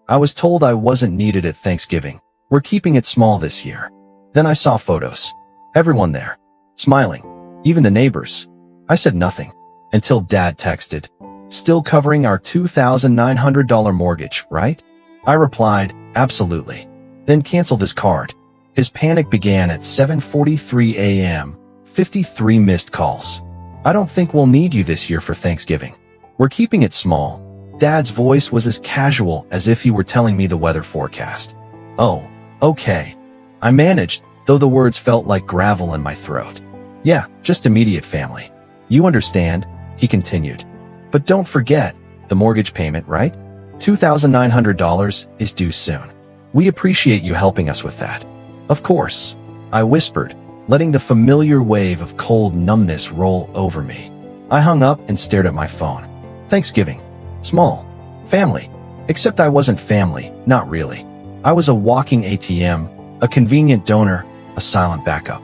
I was told I wasn't needed at Thanksgiving. We're keeping it small this year. Then I saw photos. Everyone there. Smiling. Even the neighbors. I said nothing. Until Dad texted. Still covering our $2,900 mortgage, right? I replied, absolutely. Then canceled his card. His panic began at 7:43 a.m. 53 missed calls. I don't think we'll need you this year for Thanksgiving. We're keeping it small. Dad's voice was as casual as if he were telling me the weather forecast. Oh, okay. I managed, though the words felt like gravel in my throat. Yeah, just immediate family. You understand, he continued. But don't forget, the mortgage payment, right? $2,900 is due soon. We appreciate you helping us with that. Of course, I whispered, letting the familiar wave of cold numbness roll over me. I hung up and stared at my phone. Thanksgiving. Small. Family. Except I wasn't family, not really. I was a walking ATM, a convenient donor, a silent backup.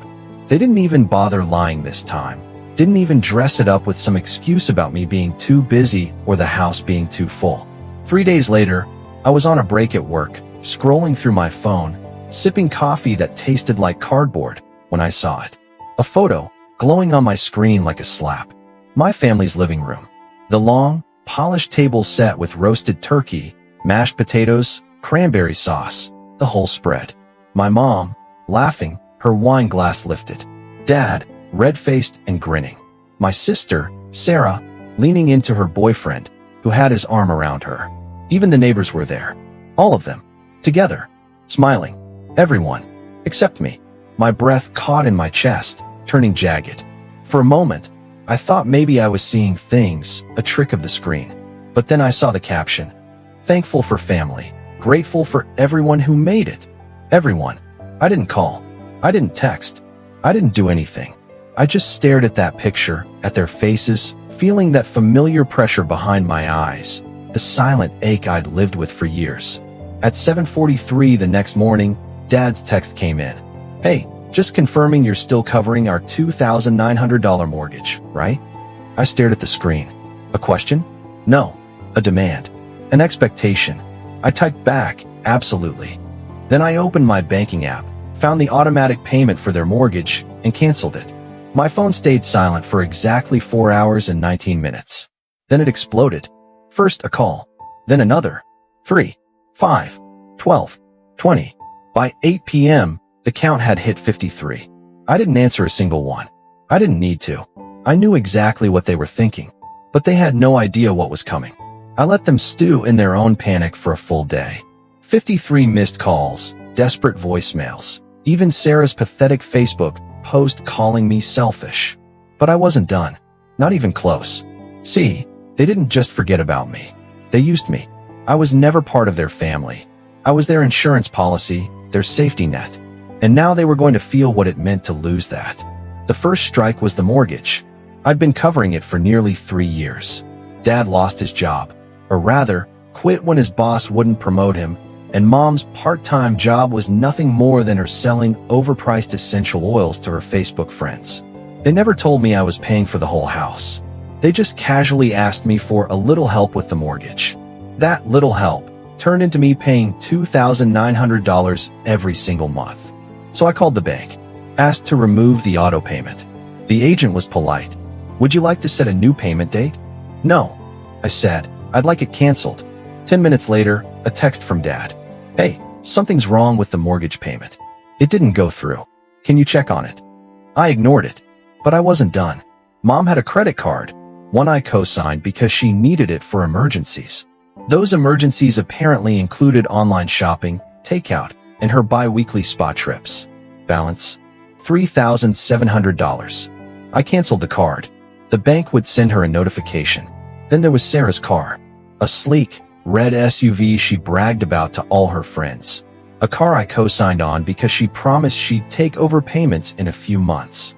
They didn't even bother lying this time. Didn't even dress it up with some excuse about me being too busy or the house being too full. 3 days later, I was on a break at work, scrolling through my phone, sipping coffee that tasted like cardboard, when I saw it. A photo, glowing on my screen like a slap. My family's living room. The long, polished table set with roasted turkey, mashed potatoes, cranberry sauce, the whole spread. My mom, laughing, her wine glass lifted. Dad, red-faced and grinning. My sister, Sarah, leaning into her boyfriend, who had his arm around her. Even the neighbors were there. All of them. Together. Smiling. Everyone. Except me. My breath caught in my chest, turning jagged. For a moment, I thought maybe I was seeing things, a trick of the screen. But then I saw the caption. Thankful for family. Grateful for everyone who made it. Everyone. I didn't call. I didn't text. I didn't do anything. I just stared at that picture, at their faces, feeling that familiar pressure behind my eyes, the silent ache I'd lived with for years. At 7:43 the next morning, Dad's text came in. Hey, just confirming you're still covering our $2,900 mortgage, right? I stared at the screen. A question? No. A demand. An expectation. I typed back, absolutely. Then I opened my banking app, found the automatic payment for their mortgage, and canceled it. My phone stayed silent for exactly 4 hours and 19 minutes. Then it exploded. First a call, then another. 3, 5, 12, 20. By 8 p.m., the count had hit 53. I didn't answer a single one. I didn't need to. I knew exactly what they were thinking, but they had no idea what was coming. I let them stew in their own panic for a full day. 53 missed calls, desperate voicemails, even Sarah's pathetic Facebook post calling me selfish. But I wasn't done. Not even close. See, they didn't just forget about me. They used me. I was never part of their family. I was their insurance policy, their safety net. And now they were going to feel what it meant to lose that. The first strike was the mortgage. I'd been covering it for nearly 3 years. Dad lost his job, or rather, quit when his boss wouldn't promote him, and Mom's part-time job was nothing more than her selling overpriced essential oils to her Facebook friends. They never told me I was paying for the whole house. They just casually asked me for a little help with the mortgage. That little help turned into me paying $2,900 every single month. So I called the bank, asked to remove the auto payment. The agent was polite. Would you like to set a new payment date? No, I said. I'd like it canceled. 10 minutes later, a text from Dad. Hey, something's wrong with the mortgage payment. It didn't go through. Can you check on it? I ignored it, but I wasn't done. Mom had a credit card, one I co-signed because she needed it for emergencies. Those emergencies apparently included online shopping, takeout, and her bi-weekly spa trips. Balance: $3,700. I canceled the card. The bank would send her a notification. Then there was Sarah's car. A sleek, red SUV she bragged about to all her friends. A car I co-signed on because she promised she'd take over payments in a few months.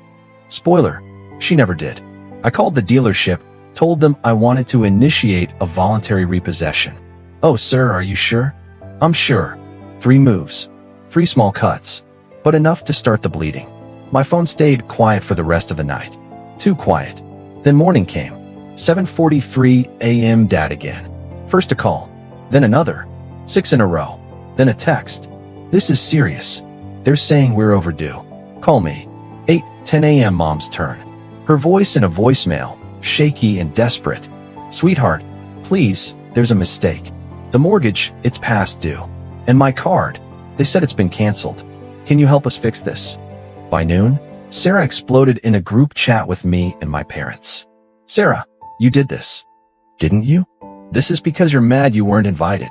Spoiler, she never did. I called the dealership, told them I wanted to initiate a voluntary repossession. Oh, sir, are you sure? I'm sure. 3 moves. 3 small cuts. But enough to start the bleeding. My phone stayed quiet for the rest of the night. Too quiet. Then morning came. 7:43 a.m. Dad again. First a call. Then another. 6 in a row. Then a text. This is serious. They're saying we're overdue. Call me. 8:10 a.m. Mom's turn. Her voice in a voicemail, shaky and desperate. Sweetheart, please, there's a mistake. The mortgage, it's past due. And my card, they said it's been canceled. Can you help us fix this? By noon, Sarah exploded in a group chat with me and my parents. Sarah, you did this. Didn't you? This is because you're mad you weren't invited.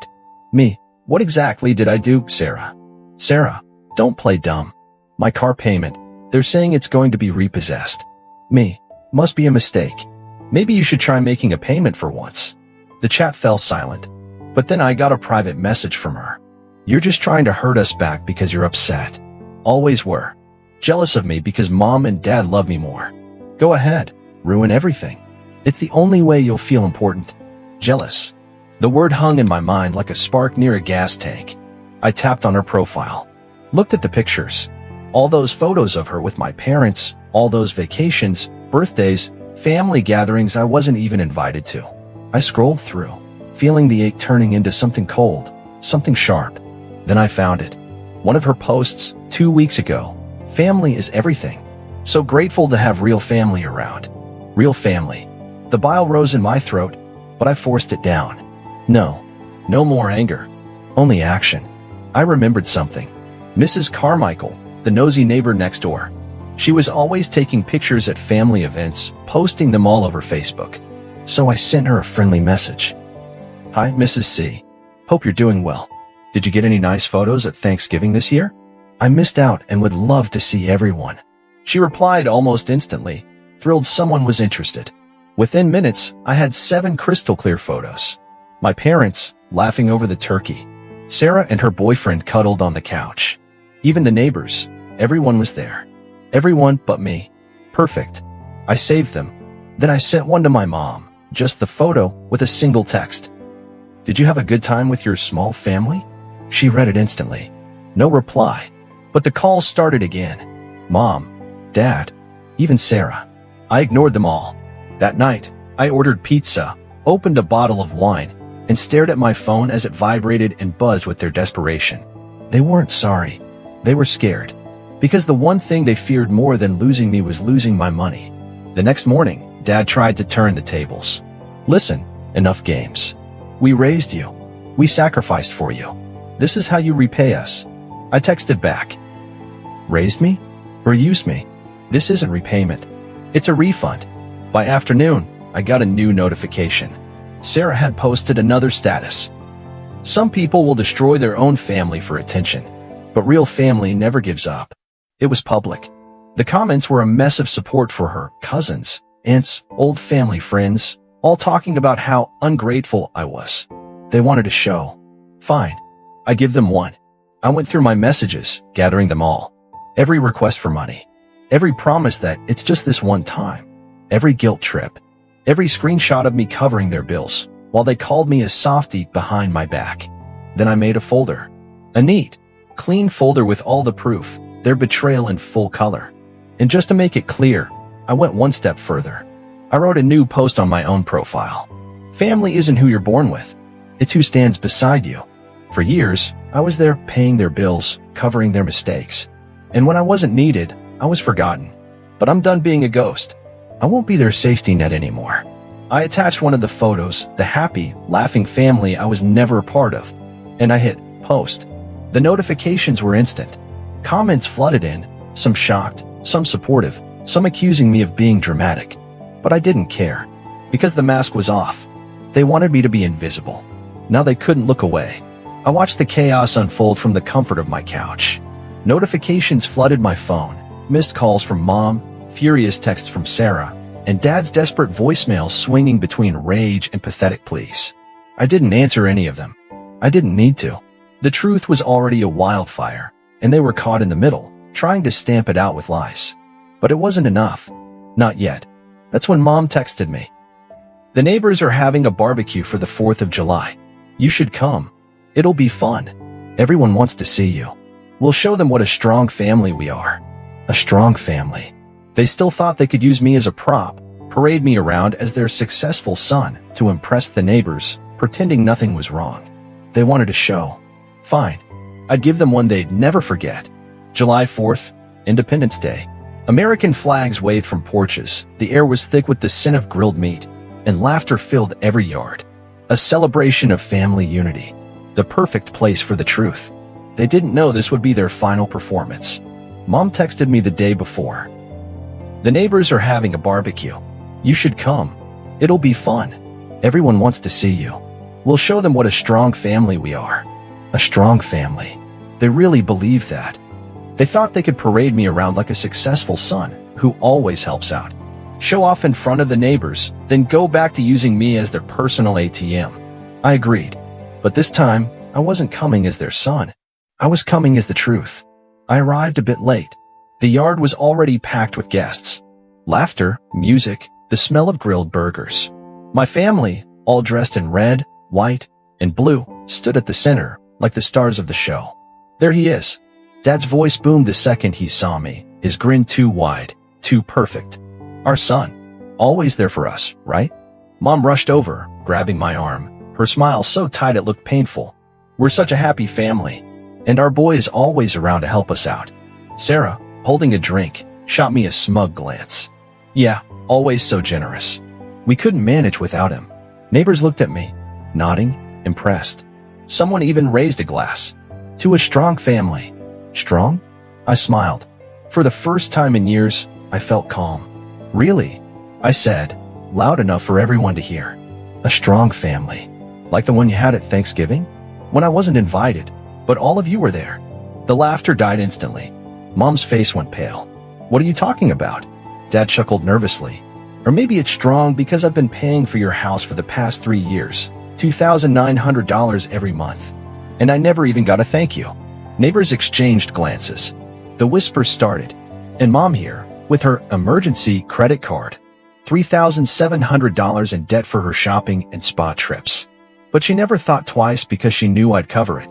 Me, what exactly did I do, Sarah? Sarah, don't play dumb. My car payment, they're saying it's going to be repossessed. Me, must be a mistake. Maybe you should try making a payment for once. The chat fell silent. But then I got a private message from her. You're just trying to hurt us back because you're upset. Always were. Jealous of me because mom and dad love me more. Go ahead, ruin everything. It's the only way you'll feel important. Jealous. The word hung in my mind like a spark near a gas tank. I tapped on her profile. Looked at the pictures. All those photos of her with my parents, all those vacations, birthdays, family gatherings I wasn't even invited to. I scrolled through, feeling the ache turning into something cold, something sharp. Then I found it. One of her posts, 2 weeks ago. Family is everything. So grateful to have real family around. Real family. The bile rose in my throat, but I forced it down. No more anger. Only action. I remembered something. Mrs. Carmichael, the nosy neighbor next door. She was always taking pictures at family events, posting them all over Facebook. So I sent her a friendly message. Hi, Mrs. C. Hope you're doing well. Did you get any nice photos at Thanksgiving this year? I missed out and would love to see everyone. She replied almost instantly, thrilled someone was interested. Within minutes, I had 7 crystal clear photos. My parents, laughing over the turkey. Sarah and her boyfriend cuddled on the couch. Even the neighbors, everyone was there. Everyone but me. Perfect. I saved them. Then I sent one to my mom, just the photo with a single text. Did you have a good time with your small family? She read it instantly. No reply. But the calls started again. Mom, Dad, even Sarah. I ignored them all. That night, I ordered pizza, opened a bottle of wine, and stared at my phone as it vibrated and buzzed with their desperation. They weren't sorry. They were scared. Because the one thing they feared more than losing me was losing my money. The next morning, Dad tried to turn the tables. Listen, enough games. We raised you. We sacrificed for you. This is how you repay us. I texted back. Raised me? Or used me? This isn't repayment. It's a refund. By afternoon, I got a new notification. Sarah had posted another status. Some people will destroy their own family for attention, but real family never gives up. It was public. The comments were a mess of support for her, cousins, aunts, old family friends, all talking about how ungrateful I was. They wanted to show. Fine. I give them one. I went through my messages, gathering them all. Every request for money. Every promise that it's just this one time. Every guilt trip. Every screenshot of me covering their bills, while they called me a softie behind my back. Then I made a folder. A neat, clean folder with all the proof, their betrayal in full color. And just to make it clear, I went one step further. I wrote a new post on my own profile. Family isn't who you're born with. It's who stands beside you. For years, I was there paying their bills, covering their mistakes. And when I wasn't needed, I was forgotten. But I'm done being a ghost. I won't be their safety net anymore. I attached one of the photos, the happy, laughing family I was never a part of. And I hit post. The notifications were instant. Comments flooded in, some shocked, some supportive, some accusing me of being dramatic. But I didn't care. Because the mask was off. They wanted me to be invisible. Now they couldn't look away. I watched the chaos unfold from the comfort of my couch. Notifications flooded my phone, missed calls from Mom, furious texts from Sarah, and Dad's desperate voicemails swinging between rage and pathetic pleas. I didn't answer any of them. I didn't need to. The truth was already a wildfire, and they were caught in the middle, trying to stamp it out with lies. But it wasn't enough. Not yet. That's when Mom texted me. The neighbors are having a barbecue for the 4th of July. You should come. It'll be fun. Everyone wants to see you. We'll show them what a strong family we are. A strong family. They still thought they could use me as a prop, parade me around as their successful son to impress the neighbors, pretending nothing was wrong. They wanted a show. Fine. I'd give them one they'd never forget. July 4th, Independence Day. American flags waved from porches. The air was thick with the scent of grilled meat, and laughter filled every yard. A celebration of family unity. The perfect place for the truth. They didn't know this would be their final performance. Mom texted me the day before. The neighbors are having a barbecue. You should come. It'll be fun. Everyone wants to see you. We'll show them what a strong family we are. A strong family. They really believe that. They thought they could parade me around like a successful son who always helps out. Show off in front of the neighbors, then go back to using me as their personal ATM. I agreed. But this time, I wasn't coming as their son. I was coming as the truth. I arrived a bit late. The yard was already packed with guests. Laughter, music, the smell of grilled burgers. My family, all dressed in red, white, and blue, stood at the center, like the stars of the show. There he is. Dad's voice boomed the second he saw me, his grin too wide, too perfect. Our son. Always there for us, right? Mom rushed over, grabbing my arm, her smile so tight it looked painful. We're such a happy family, and our boy is always around to help us out. Sarah, holding a drink, shot me a smug glance. Yeah, always so generous. We couldn't manage without him. Neighbors looked at me, nodding, impressed. Someone even raised a glass. To a strong family. Strong? I smiled. For the first time in years, I felt calm. Really? I said, loud enough for everyone to hear. A strong family. Like the one you had at Thanksgiving? When I wasn't invited, but all of you were there. The laughter died instantly. Mom's face went pale. What are you talking about? Dad chuckled nervously. Or maybe it's strong because I've been paying for your house for the past 3 years. $2,900 every month. And I never even got a thank you. Neighbors exchanged glances. The whispers started. And Mom here, with her emergency credit card. $3,700 in debt for her shopping and spa trips. But she never thought twice because she knew I'd cover it.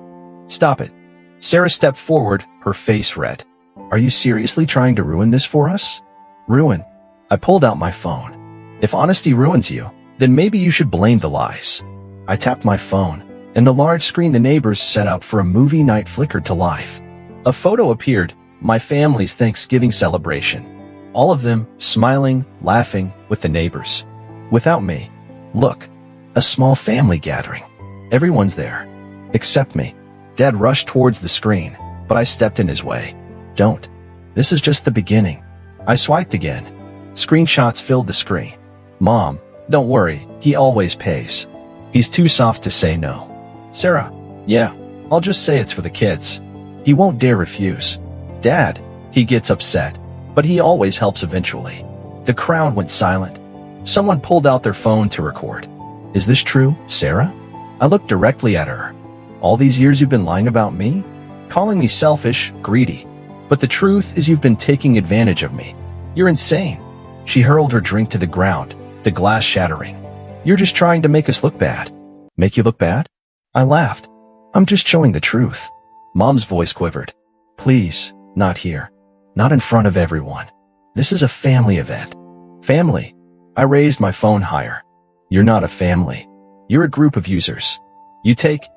Stop it. Sarah stepped forward, her face red. Are you seriously trying to ruin this for us? Ruin? I pulled out my phone. If honesty ruins you, then maybe you should blame the lies. I tapped my phone, and the large screen the neighbors set up for a movie night flickered to life. A photo appeared, my family's Thanksgiving celebration. All of them smiling, laughing, with the neighbors. Without me. Look, a small family gathering. Everyone's there. Except me. Dad rushed towards the screen, but I stepped in his way. Don't. This is just the beginning. I swiped again. Screenshots filled the screen. Mom, don't worry, he always pays. He's too soft to say no. Sarah, yeah, I'll just say it's for the kids. He won't dare refuse. Dad, he gets upset, but he always helps eventually. The crowd went silent. Someone pulled out their phone to record. Is this true, Sarah? I looked directly at her. All these years you've been lying about me? Calling me selfish, greedy. But the truth is you've been taking advantage of me. You're insane. She hurled her drink to the ground, the glass shattering. You're just trying to make us look bad. Make you look bad? I laughed. I'm just showing the truth. Mom's voice quivered. Please, not here. Not in front of everyone. This is a family event. Family? I raised my phone higher. You're not a family. You're a group of users. You take,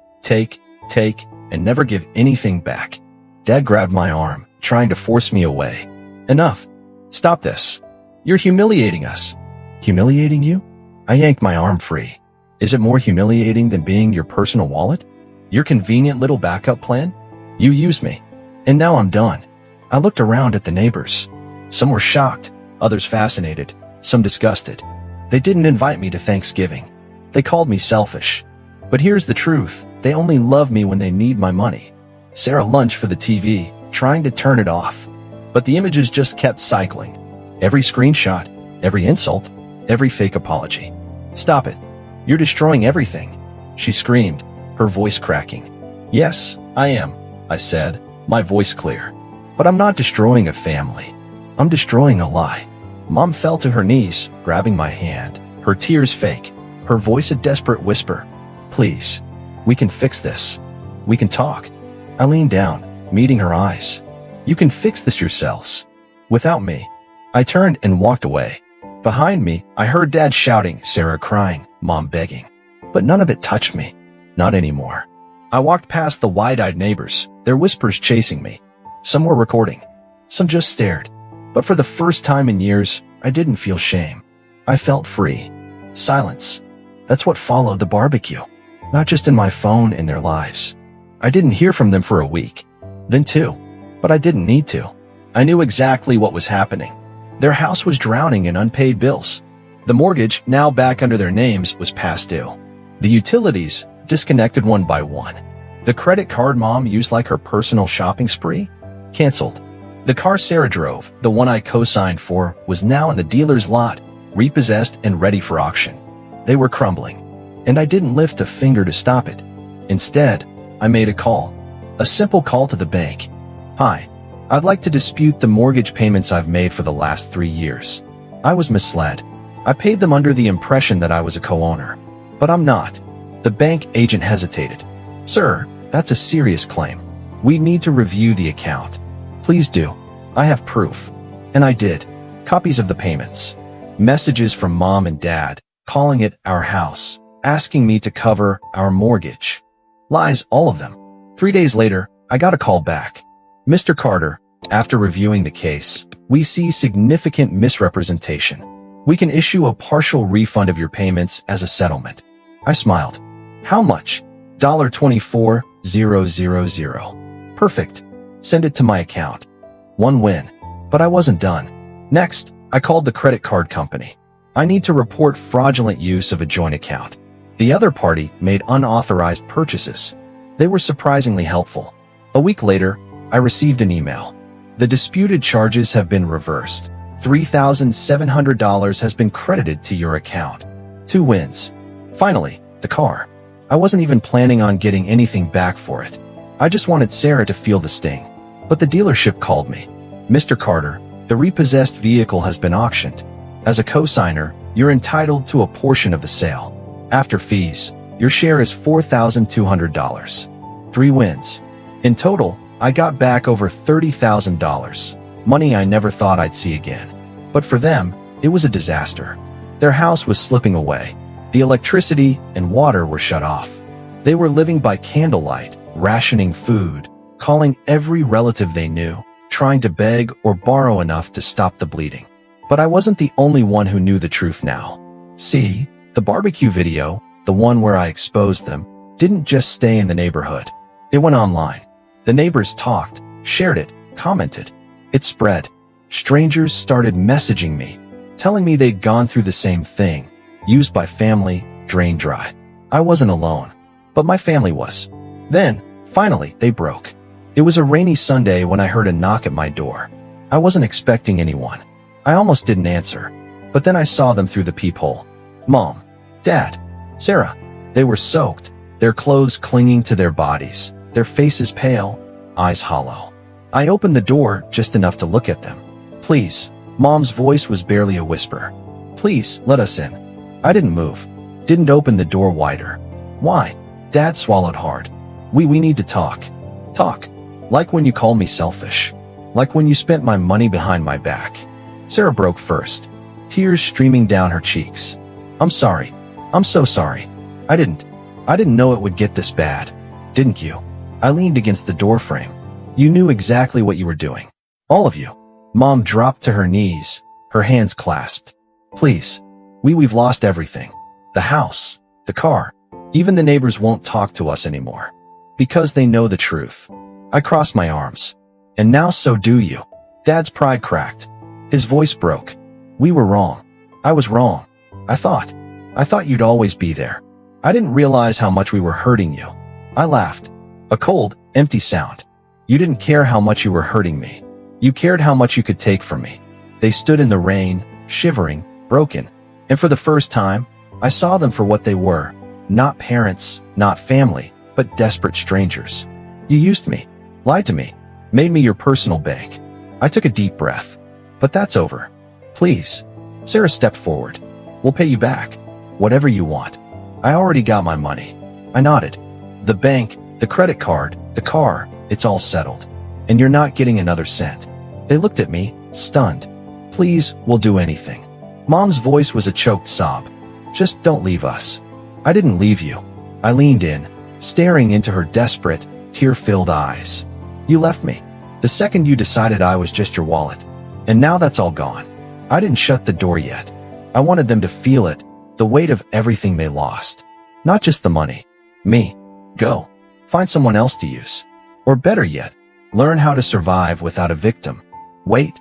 and never give anything back. Dad grabbed my arm, trying to force me away. Enough. Stop this. You're humiliating us. Humiliating you? I yanked my arm free. Is it more humiliating than being your personal wallet? Your convenient little backup plan? You used me. And now I'm done. I looked around at the neighbors. Some were shocked, others fascinated, some disgusted. They didn't invite me to Thanksgiving. They called me selfish. But here's the truth. They only love me when they need my money. Sarah lunged for the TV, trying to turn it off. But the images just kept cycling. Every screenshot, every insult, every fake apology. Stop it. You're destroying everything. She screamed, her voice cracking. Yes, I am, I said, my voice clear. But I'm not destroying a family. I'm destroying a lie. Mom fell to her knees, grabbing my hand, her tears fake, her voice a desperate whisper. Please, we can fix this. We can talk. I leaned down, meeting her eyes. You can fix this yourselves. Without me. I turned and walked away. Behind me, I heard Dad shouting, Sarah crying, Mom begging. But none of it touched me. Not anymore. I walked past the wide-eyed neighbors, their whispers chasing me. Some were recording. Some just stared. But for the first time in years, I didn't feel shame. I felt free. Silence. That's what followed the barbecue. Not just in my phone, in their lives. I didn't hear from them for a week. Then 2. But I didn't need to. I knew exactly what was happening. Their house was drowning in unpaid bills. The mortgage, now back under their names, was past due. The utilities, disconnected one by one. The credit card mom used like her personal shopping spree? Canceled. The car Sarah drove, the one I co-signed for, was now in the dealer's lot, repossessed and ready for auction. They were crumbling. And I didn't lift a finger to stop it. Instead, I made a call. A simple call to the bank. Hi. I'd like to dispute the mortgage payments I've made for the last 3 years. I was misled. I paid them under the impression that I was a co-owner. But I'm not. The bank agent hesitated. Sir, that's a serious claim. We need to review the account. Please do. I have proof. And I did. Copies of the payments. Messages from mom and dad, calling it our house, asking me to cover our mortgage. Lies, all of them. 3 days later, I got a call back. Mr. Carter, after reviewing the case, we see significant misrepresentation. We can issue a partial refund of your payments as a settlement. I smiled. How much? $24,000. Perfect. Send it to my account. One win. But I wasn't done. Next, I called the credit card company. I need to report fraudulent use of a joint account. The other party made unauthorized purchases. They were surprisingly helpful. A week later, I received an email. The disputed charges have been reversed. $3,700 has been credited to your account. 2 wins. Finally, the car. I wasn't even planning on getting anything back for it. I just wanted Sarah to feel the sting. But the dealership called me. Mr. Carter, the repossessed vehicle has been auctioned. As a co-signer, you're entitled to a portion of the sale. After fees, your share is $4,200. 3 wins. In total, I got back over $30,000. Money I never thought I'd see again. But for them, it was a disaster. Their house was slipping away. The electricity and water were shut off. They were living by candlelight, rationing food, calling every relative they knew, trying to beg or borrow enough to stop the bleeding. But I wasn't the only one who knew the truth now. See, the barbecue video, the one where I exposed them, didn't just stay in the neighborhood. It went online. The neighbors talked, shared it, commented. It spread. Strangers started messaging me, telling me they'd gone through the same thing, used by family, drained dry. I wasn't alone, but my family was. Then, finally, they broke. It was a rainy Sunday when I heard a knock at my door. I wasn't expecting anyone. I almost didn't answer, but then I saw them through the peephole. Mom, Dad, Sarah. They were soaked, their clothes clinging to their bodies, their faces pale, eyes hollow. I opened the door just enough to look at them. Please. Mom's voice was barely a whisper. Please, let us in. I didn't move. Didn't open the door wider. Why? Dad swallowed hard. We need to talk. Talk. Like when you called me selfish. Like when you spent my money behind my back. Sarah broke first. Tears streaming down her cheeks. I'm sorry. I'm so sorry. I didn't know it would get this bad. Didn't you? I leaned against the doorframe. You knew exactly what you were doing. All of you. Mom dropped to her knees, her hands clasped. Please. We've lost everything. The house, the car. Even the neighbors won't talk to us anymore. Because they know the truth. I crossed my arms. And now so do you. Dad's pride cracked. His voice broke. We were wrong. I was wrong. I thought you'd always be there. I didn't realize how much we were hurting you. I laughed. A cold, empty sound. You didn't care how much you were hurting me. You cared how much you could take from me. They stood in the rain, shivering, broken. And for the first time, I saw them for what they were. Not parents, not family, but desperate strangers. You used me, lied to me, made me your personal bank. I took a deep breath. But that's over. Please. Sarah stepped forward. We'll pay you back. Whatever you want. I already got my money. I nodded. The bank, the credit card, the car, it's all settled. And you're not getting another cent. They looked at me, stunned. Please, we'll do anything. Mom's voice was a choked sob. Just don't leave us. I didn't leave you. I leaned in, staring into her desperate, tear-filled eyes. You left me. The second you decided I was just your wallet. And now that's all gone. I didn't shut the door yet. I wanted them to feel it, the weight of everything they lost. Not just the money. Me. Go. Find someone else to use. Or better yet, learn how to survive without a victim. Wait.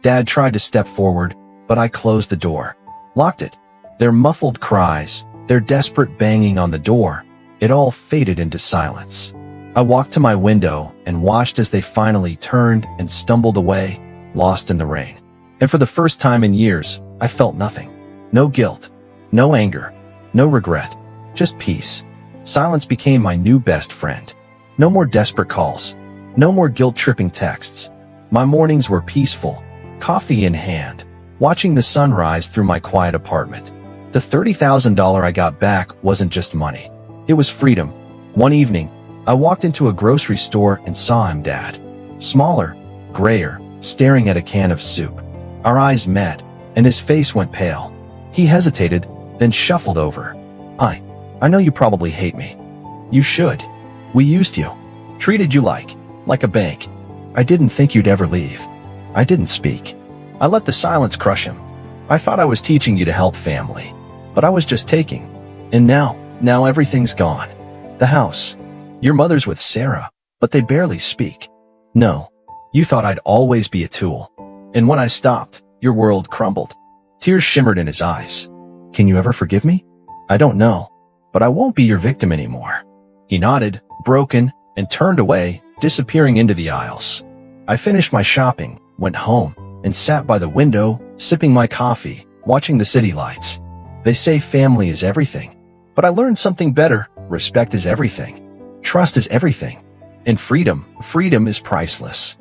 Dad tried to step forward, but I closed the door. Locked it. Their muffled cries, their desperate banging on the door, it all faded into silence. I walked to my window and watched as they finally turned and stumbled away, lost in the rain. And for the first time in years, I felt nothing. No guilt. No anger. No regret. Just peace. Silence became my new best friend. No more desperate calls. No more guilt-tripping texts. My mornings were peaceful, coffee in hand, watching the sun rise through my quiet apartment. The $30,000 I got back wasn't just money. It was freedom. One evening, I walked into a grocery store and saw him, Dad. Smaller, grayer, staring at a can of soup. Our eyes met, and his face went pale. He hesitated, then shuffled over. I know you probably hate me. You should. We used you. Treated you like a bank. I didn't think you'd ever leave. I didn't speak. I let the silence crush him. I thought I was teaching you to help family, but I was just taking. And now everything's gone. The house. Your mother's with Sarah, but they barely speak. No, you thought I'd always be a tool. And when I stopped, your world crumbled. Tears shimmered in his eyes. Can you ever forgive me? I don't know, but I won't be your victim anymore. He nodded, broken, and turned away, disappearing into the aisles. I finished my shopping, went home, and sat by the window, sipping my coffee, watching the city lights. They say family is everything, but I learned something better. Respect is everything. Trust is everything. And freedom is priceless.